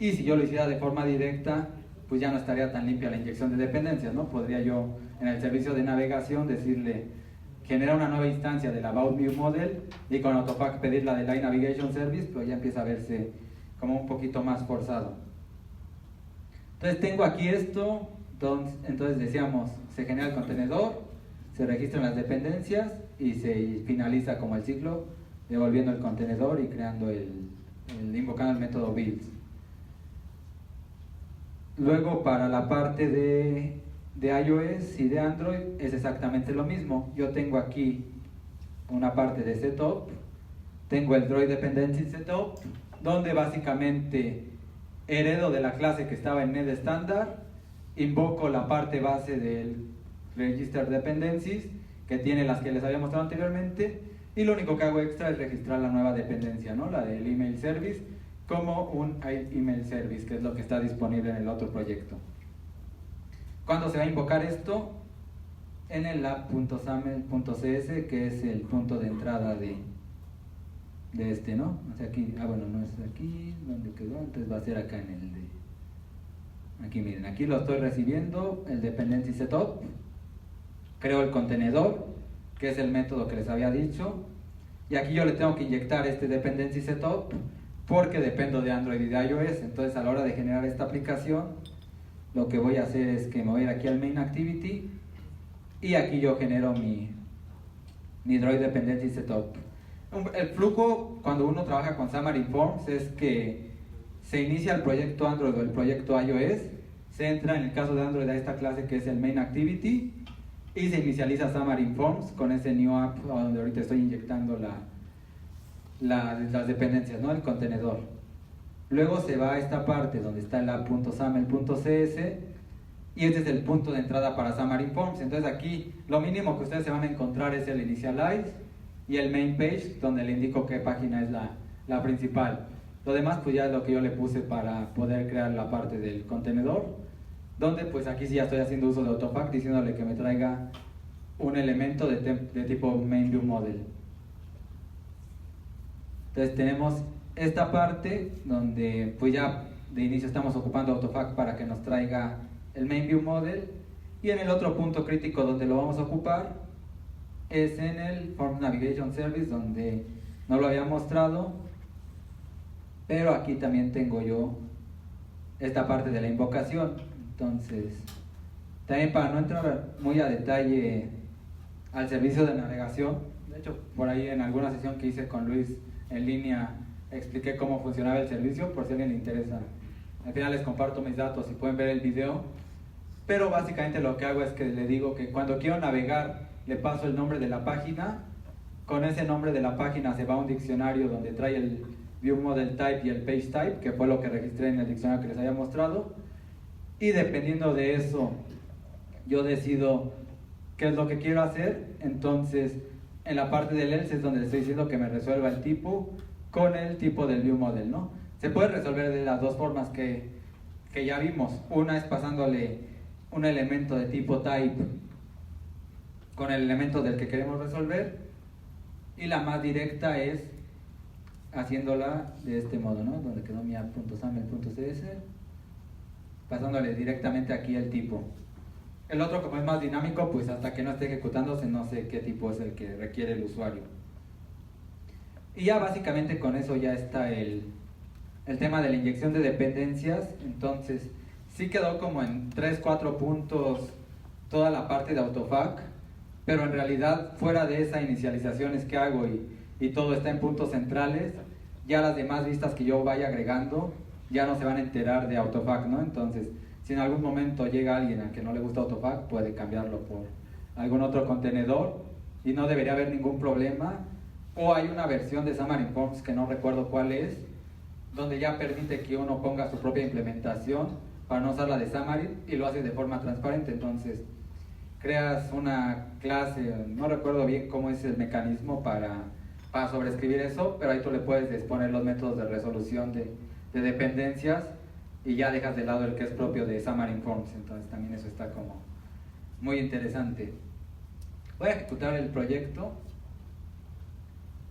Y si yo lo hiciera de forma directa, pues ya no estaría tan limpia la inyección de dependencias, ¿no? Podría yo en el servicio de navegación decirle, genera una nueva instancia del About View Model y con Autopack pedir la de Line Navigation Service, pues ya empieza a verse como un poquito más forzado. Entonces tengo aquí esto, entonces decíamos, se genera el contenedor, se registran las dependencias y se finaliza como el ciclo, devolviendo el contenedor y creando invocando el método builds. Luego para la parte de iOS y de Android es exactamente lo mismo. Yo tengo aquí una parte de setup, tengo el Droid Dependency Setup, donde básicamente heredo de la clase que estaba en Net Standard, invoco la parte base del Register Dependencies, que tiene las que les había mostrado anteriormente, y lo único que hago extra es registrar la nueva dependencia, ¿no? La del Email Service, como un Email Service, que es lo que está disponible en el otro proyecto. ¿Cuándo se va a invocar esto? En el app.saml.cs, que es el punto de entrada de este, ¿no? O sea, aquí, bueno, no es aquí, donde quedó, entonces va a ser acá en el de... Aquí miren, aquí lo estoy recibiendo, el dependency setup, creo el contenedor, que es el método que les había dicho, y aquí yo le tengo que inyectar este dependency setup, porque dependo de Android y de iOS. Entonces a la hora de generar esta aplicación, lo que voy a hacer es que me voy a ir aquí al main activity, y aquí yo genero mi Droid Dependency Setup. El flujo cuando uno trabaja con Xamarin Forms es que se inicia el proyecto Android o el proyecto iOS, se entra en el caso de Android a esta clase que es el main activity y se inicializa Xamarin Forms con ese new app donde ahorita estoy inyectando las dependencias, ¿no? El contenedor. Luego se va a esta parte donde está el app.xaml.cs y este es el punto de entrada para Xamarin Forms. Entonces aquí lo mínimo que ustedes se van a encontrar es el initialize y el main page, donde le indico qué página es la principal. Lo demás pues ya es lo que yo le puse para poder crear la parte del contenedor, donde pues aquí sí ya estoy haciendo uso de Autopack, diciéndole que me traiga un elemento de tipo main view model. Entonces tenemos esta parte donde pues ya de inicio estamos ocupando Autopack para que nos traiga el main view model, y en el otro punto crítico donde lo vamos a ocupar es en el Forms Navigation Service, donde no lo había mostrado, pero aquí también tengo yo esta parte de la invocación. Entonces también, para no entrar muy a detalle al servicio de navegación, de hecho por ahí en alguna sesión que hice con Luis en línea expliqué cómo funcionaba el servicio, por si a alguien le interesa. Al final les comparto mis datos y pueden ver el video, pero básicamente lo que hago es que le digo que cuando quiero navegar le paso el nombre de la página, con ese nombre de la página se va a un diccionario donde trae el View Model Type y el Page Type, que fue lo que registré en el diccionario que les había mostrado, y dependiendo de eso yo decido qué es lo que quiero hacer. Entonces en la parte del else es donde le estoy diciendo que me resuelva el tipo con el tipo del View Model, ¿no? Se puede resolver de las dos formas que ya vimos. Una es pasándole un elemento de tipo type con el elemento del que queremos resolver, y la más directa es haciéndola de este modo, ¿no? Donde quedó mi app.xaml.cs, pasándole directamente aquí el tipo. El otro, como es más dinámico, pues hasta que no esté ejecutándose no sé qué tipo es el que requiere el usuario. Y ya básicamente con eso ya está el tema de la inyección de dependencias. Entonces sí quedó como en 3-4 puntos toda la parte de Autopack, pero en realidad fuera de esa inicializaciones que hago y todo está en puntos centrales, ya las demás vistas que yo vaya agregando ya no se van a enterar de Autopack, ¿no? Entonces si en algún momento llega alguien al que no le gusta Autopack, puede cambiarlo por algún otro contenedor y no debería haber ningún problema. O hay una versión de Xamarin Forms que no recuerdo cuál es, donde ya permite que uno ponga su propia implementación para no usar la de Xamarin y lo hace de forma transparente. Entonces creas una clase, no recuerdo bien cómo es el mecanismo para sobreescribir eso, pero ahí tú le puedes poner los métodos de resolución de dependencias y ya dejas de lado el que es propio de Xamarin Forms. Entonces también eso está como muy interesante. Voy a ejecutar el proyecto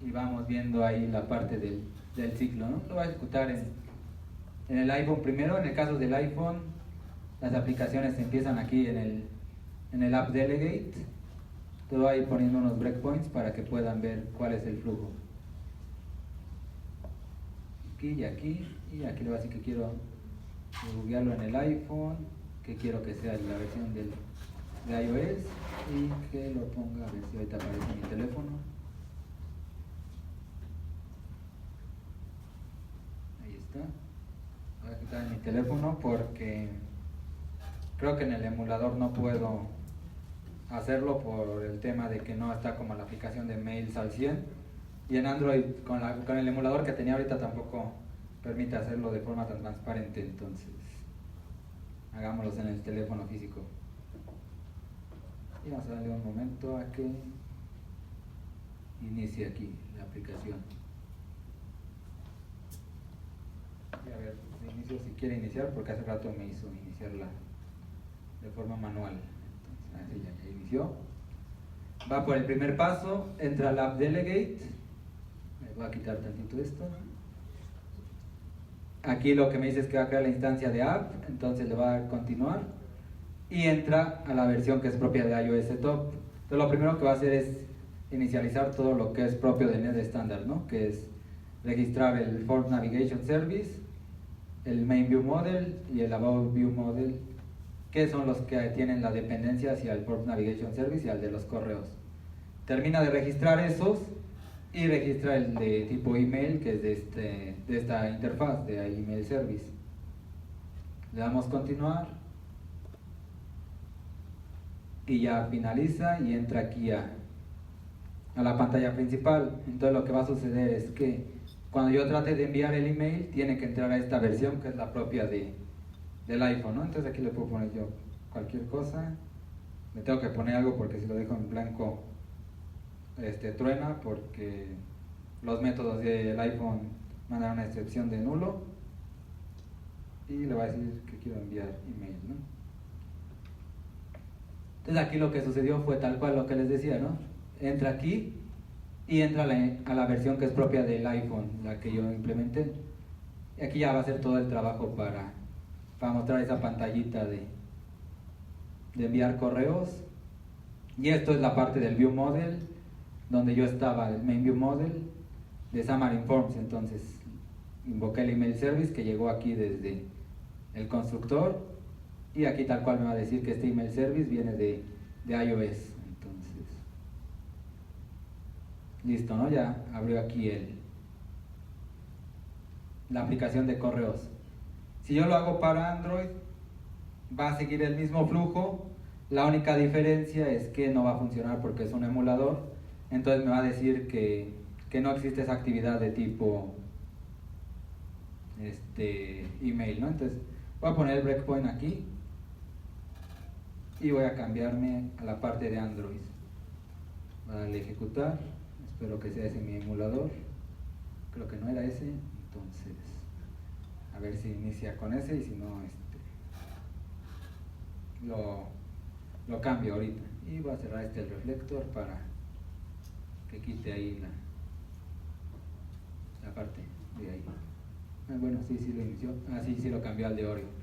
y vamos viendo ahí la parte del ciclo, ¿no? Lo voy a ejecutar en el iPhone primero. En el caso del iPhone, las aplicaciones empiezan aquí en el App Delegate. Te voy a ir poniendo unos breakpoints para que puedan ver cuál es el flujo. Aquí y aquí, y aquí le voy a decir que quiero buguearlo en el iPhone, que quiero que sea la versión de iOS y que lo ponga, a ver si ahorita aparece mi teléfono. Ahí está. Voy a quitar mi teléfono porque creo que en el emulador no puedo hacerlo por el tema de que no está como la aplicación de Mails al 100, y en Android con el emulador que tenía ahorita tampoco permite hacerlo de forma tan transparente. Entonces hagámoslos en el teléfono físico y vamos a darle un momento a que inicie aquí la aplicación. Y a ver, inicio si quiere iniciar, porque hace rato me hizo iniciarla de forma manual. Entonces, ya inició. Va por el primer paso, entra al App Delegate. Me voy a quitar tantito esto. Aquí lo que me dice es que va a crear la instancia de app, entonces le va a dar continuar y entra a la versión que es propia de iOS Top. Entonces lo primero que va a hacer es inicializar todo lo que es propio de Net Standard, ¿no? Que es registrar el Form Navigation Service, el Main View Model y el About View Model, que son los que tienen la dependencia hacia el Form Navigation Service y al de los correos. Termina de registrar esos y registra el de tipo email, que es de esta interfaz de Email Service. Le damos continuar y ya finaliza y entra aquí a la pantalla principal. Entonces lo que va a suceder es que cuando yo trate de enviar el email, tiene que entrar a esta versión que es la propia del iPhone, ¿no? Entonces aquí le puedo poner yo cualquier cosa. Le tengo que poner algo porque si lo dejo en blanco truena, porque los métodos del iPhone mandan una excepción de nulo, y le voy a decir que quiero enviar email, ¿no? Entonces aquí lo que sucedió fue tal cual lo que les decía, ¿no? Entra aquí y entra a la versión que es propia del iPhone, la que yo implementé, y aquí ya va a hacer todo el trabajo para mostrar esa pantallita de enviar correos. Y esto es la parte del View Model, donde yo estaba, el Main View Model de Xamarin Forms. Entonces invoqué el Email Service que llegó aquí desde el constructor, y aquí tal cual me va a decir que este Email Service viene de iOS. Entonces, listo, ¿no? Ya abrió aquí la aplicación de correos. Si yo lo hago para Android, va a seguir el mismo flujo. La única diferencia es que no va a funcionar porque es un emulador. Entonces me va a decir que no existe esa actividad de tipo email, ¿no? Entonces voy a poner el breakpoint aquí y voy a cambiarme a la parte de Android. Voy a darle a ejecutar. Espero que sea ese mi emulador. Creo que no era ese. Entonces, a ver si inicia con ese, y si no, lo cambio ahorita. Y voy a cerrar el reflector para que quite ahí la parte de ahí. Bueno, sí lo inició. Sí lo cambió al de Oreo.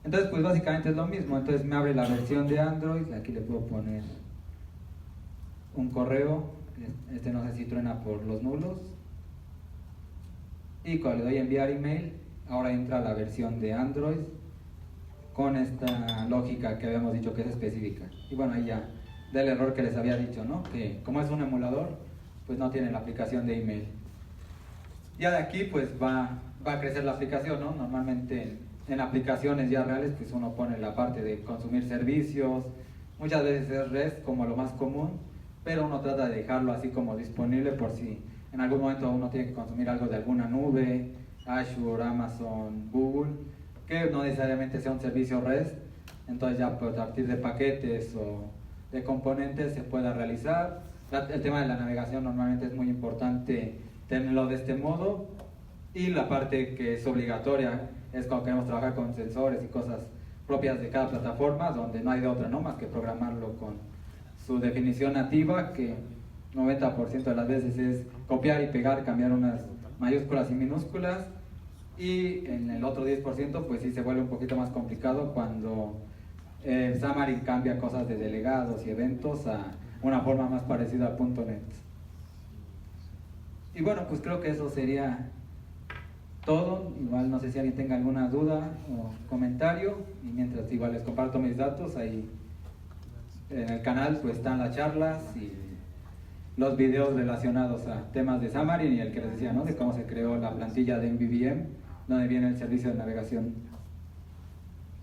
Entonces, pues básicamente es lo mismo. Entonces me abre la versión de Android. Aquí le puedo poner un correo. No sé si truena por los nulos. Y cuando le doy a enviar email, ahora entra la versión de Android con esta lógica que habíamos dicho que es específica. Y bueno, ahí ya del error que les había dicho, ¿no? Que como es un emulador, pues no tiene la aplicación de email. Ya de aquí pues va a crecer la aplicación, ¿no? Normalmente en aplicaciones ya reales pues uno pone la parte de consumir servicios, muchas veces es REST como lo más común, pero uno trata de dejarlo así como disponible por si en algún momento uno tiene que consumir algo de alguna nube, Azure, Amazon, Google, que no necesariamente sea un servicio REST. Entonces ya a partir de paquetes o de componentes se pueda realizar. El tema de la navegación normalmente es muy importante tenerlo de este modo, y la parte que es obligatoria es cuando queremos trabajar con sensores y cosas propias de cada plataforma, donde no hay de otra, ¿no? Más que programarlo con su definición nativa, que 90% de las veces es copiar y pegar, cambiar unas mayúsculas y minúsculas, Y en el otro 10% pues sí se vuelve un poquito más complicado cuando Xamarin cambia cosas de delegados y eventos a una forma más parecida a .NET. Y bueno, pues creo que eso sería todo. Igual no sé si alguien tenga alguna duda o comentario, y mientras igual les comparto mis datos ahí en el canal, pues están las charlas y los videos relacionados a temas de Xamarin y el que les decía, ¿no? De cómo se creó la plantilla de MVVM, donde viene el servicio de navegación.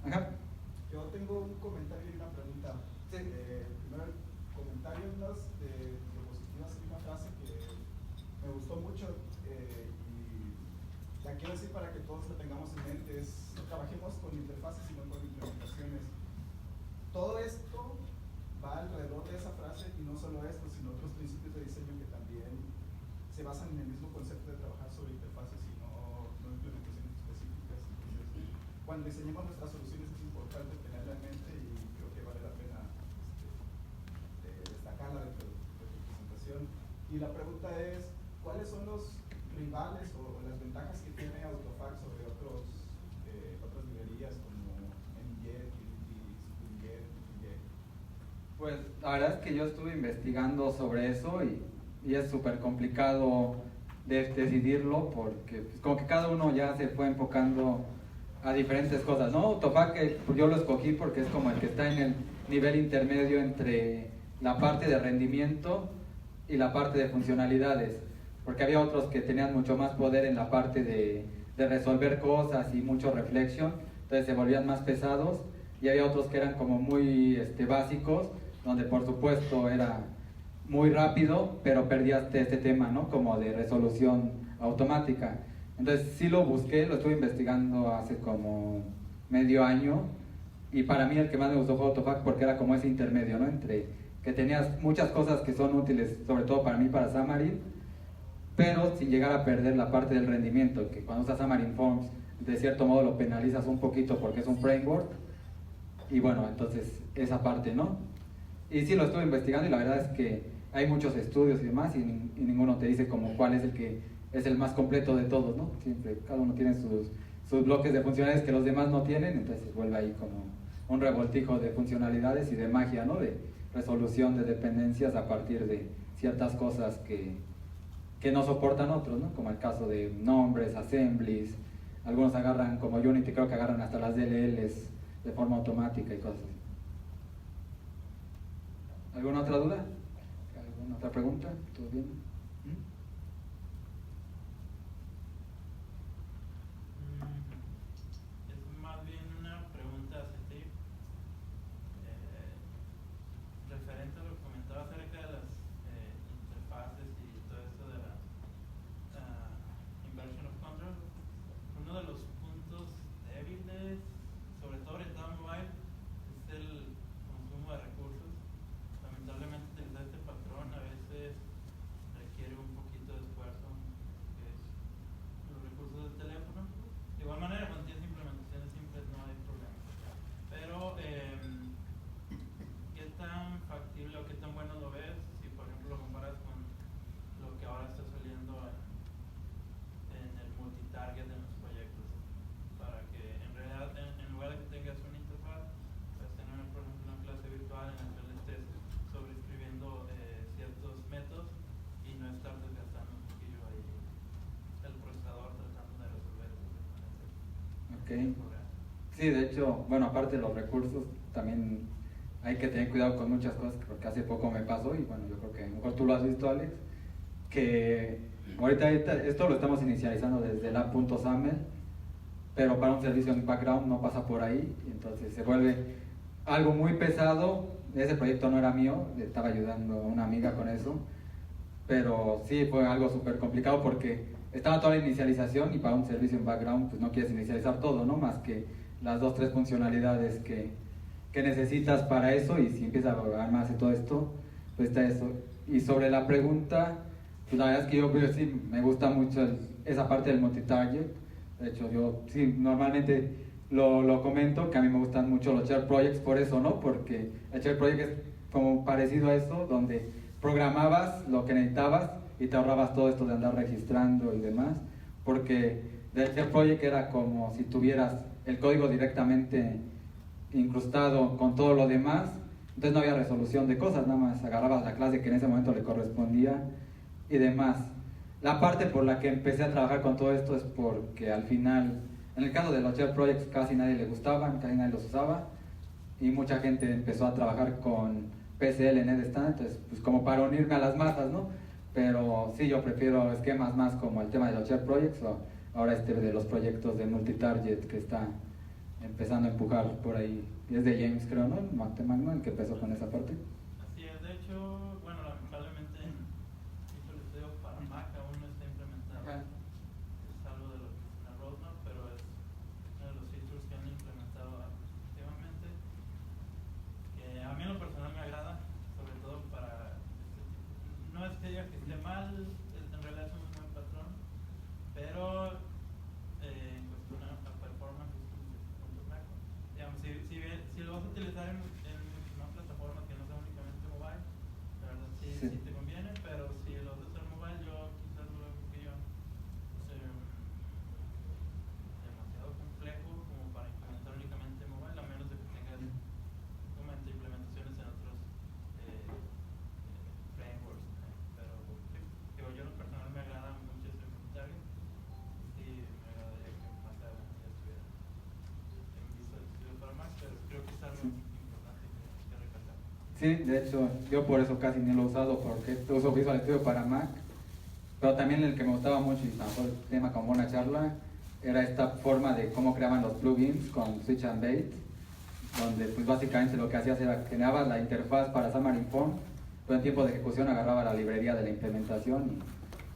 Ajá. Yo tengo un comentario y una pregunta. Sí. Primero, el comentario en las diapositivas hay una frase que me gustó mucho y la quiero decir para que todos la tengamos en mente. No trabajemos con interfaces sino con implementaciones. Todo esto va alrededor de esa frase y no solo esto, sino otros principios de diseño que también se basan en el mismo concepto de trabajar sobre interfaces y no implementaciones específicas. Entonces, cuando diseñemos nuestras soluciones es importante tenerla en mente y creo que vale la pena destacarla dentro de tu presentación. Y la pregunta es, ¿cuáles son los rivales o las ventajas que tiene AutoFac sobre otras librerías como NGet, Unity, SpringGet, NGet? Pues la verdad es que yo estuve investigando sobre eso y es súper complicado decidirlo porque pues, como que cada uno ya se fue enfocando a diferentes cosas, ¿no? AutoFac pues, yo lo escogí porque es como el que está en el nivel intermedio entre la parte de rendimiento y la parte de funcionalidades, porque había otros que tenían mucho más poder en la parte de resolver cosas y mucho reflection, entonces se volvían más pesados, y había otros que eran como muy básicos, donde por supuesto era muy rápido, pero perdías este tema, ¿no? Como de resolución automática. Entonces sí lo busqué, lo estuve investigando hace como medio año, y para mí el que más me gustó fue AutoFac porque era como ese intermedio, ¿no? Entre que tenías muchas cosas que son útiles, sobre todo para mí, para Xamarin, pero sin llegar a perder la parte del rendimiento, que cuando usas Xamarin Forms, de cierto modo lo penalizas un poquito porque es un framework, y bueno, entonces esa parte, ¿no? Y sí lo estuve investigando y la verdad es que hay muchos estudios y demás y ninguno te dice como cuál es el que es el más completo de todos, ¿no? Siempre cada uno tiene sus bloques de funcionalidades que los demás no tienen, entonces vuelve ahí como un revoltijo de funcionalidades y de magia, ¿no? De resolución de dependencias a partir de ciertas cosas que no soportan otros, ¿no? Como el caso de nombres, assemblies, algunos agarran como Unity, creo que agarran hasta las DLLs de forma automática y cosas así. ¿Alguna otra duda? ¿Alguna otra pregunta? ¿Todo bien? Es más bien una pregunta hacia ti, referente a lo que comentaba acerca de las interfaces y todo esto de la inversion of control. Uno de los puntos débiles, sobre todo orientado a mobile, es el consumo de recursos. Lamentablemente utilizar este patrón a veces requiere un poquito de esfuerzo, que es los recursos del teléfono. De igual manera, cuando tienes implementaciones simples no hay problema. Pero, ¿qué tan factible o qué tan bueno lo ves si, por ejemplo, lo comparas con lo que ahora está saliendo en el multitarget de los proyectos? Para que en realidad, en lugar de que tengas una interfaz, puedes tener, por ejemplo, una clase virtual en la que estés sobreescribiendo ciertos métodos y no estar desgastando un poquillo ahí el procesador tratando de resolver eso. Okay. Sí, de hecho, bueno, aparte de los recursos, también hay que tener cuidado con muchas cosas, porque hace poco me pasó, y bueno, yo creo que a lo mejor tú lo has visto, Alex, que ahorita esto lo estamos inicializando desde el app.xaml, pero para un servicio en background no pasa por ahí, y entonces se vuelve algo muy pesado. Ese proyecto no era mío, le estaba ayudando a una amiga con eso, pero sí fue algo súper complicado porque estaba toda la inicialización y para un servicio en background pues no quieres inicializar todo, ¿no? Más que las 2-3 funcionalidades que necesitas para eso, y si empiezas a armarse todo esto, pues está eso. Y sobre la pregunta, pues la verdad es que yo sí me gusta mucho esa parte del multitarget. De hecho yo sí normalmente lo comento, que a mí me gustan mucho los shared projects por eso, ¿no? Porque el shared project es como parecido a eso, donde programabas lo que necesitabas y te ahorrabas todo esto de andar registrando y demás, porque del Share Project era como si tuvieras el código directamente incrustado con todo lo demás, entonces no había resolución de cosas, nada más agarrabas la clase que en ese momento le correspondía y demás. La parte por la que empecé a trabajar con todo esto es porque al final, en el caso de los Share Projects casi nadie le gustaban, casi nadie los usaba y mucha gente empezó a trabajar con PSL en Standard, entonces pues como para unirme a las masas, ¿no? Pero sí, yo prefiero esquemas más como el tema de los Share Projects o ahora de los proyectos de multitarget que está empezando a empujar por ahí. Y es de James, creo, ¿no? Magno, el que empezó con esa parte. Así es, de hecho, bueno, lamentablemente en Visual Studio para Mac aún no está implementado. Es algo de lo que es una roadmap, pero es uno de los features que han implementado activamente. Que a mí en lo personal me agrada, sobre todo para no es que diga que esté mal, en realidad es un buen patrón, pero en cuestión a performance es un punto flaco. Digamos, si lo vas a utilizar en una plataforma que no sea únicamente mobile, la verdad sí te conviene, pero si lo vas a hacer mobile, yo quizás lo veo un poquillo demasiado complejo como para implementar únicamente mobile, a menos de que tengas implementaciones en otros frameworks, pero digo, yo en lo personal me agrada mucho ese comentario. Sí, me agradaría que más adelante ya estuviera en Visual Studio para Mac, pero creo que es algo importante que recalcar. Sí, de hecho, yo por eso casi ni lo he usado, porque uso Visual Studio para Mac, pero también el que me gustaba mucho, y tampoco el tema como una charla, era esta forma de cómo creaban los plugins con Switch and Bait, donde pues básicamente lo que hacías era generaba la interfaz para Xamarin Form, pero en tiempo de ejecución agarraba la librería de la implementación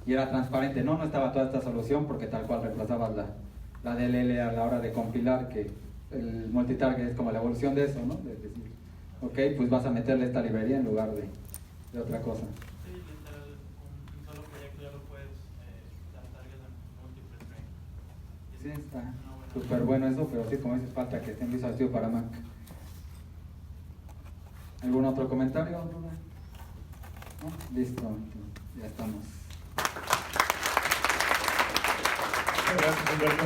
y era transparente, no estaba toda esta solución porque tal cual reemplazabas la DLL a la hora de compilar, que el multitarget es como la evolución de eso, ¿no? De decir, ok, pues vas a meterle esta librería en lugar de otra cosa. Sí, literal, un solo proyecto ya lo puedes dar target en múltiples frameworks. Sí, está súper bueno eso, pero sí, como dices, falta que esté en Visual Studio para Mac. ¿Algún otro comentario? ¿No? Listo, ya estamos. Gracias, Humberto.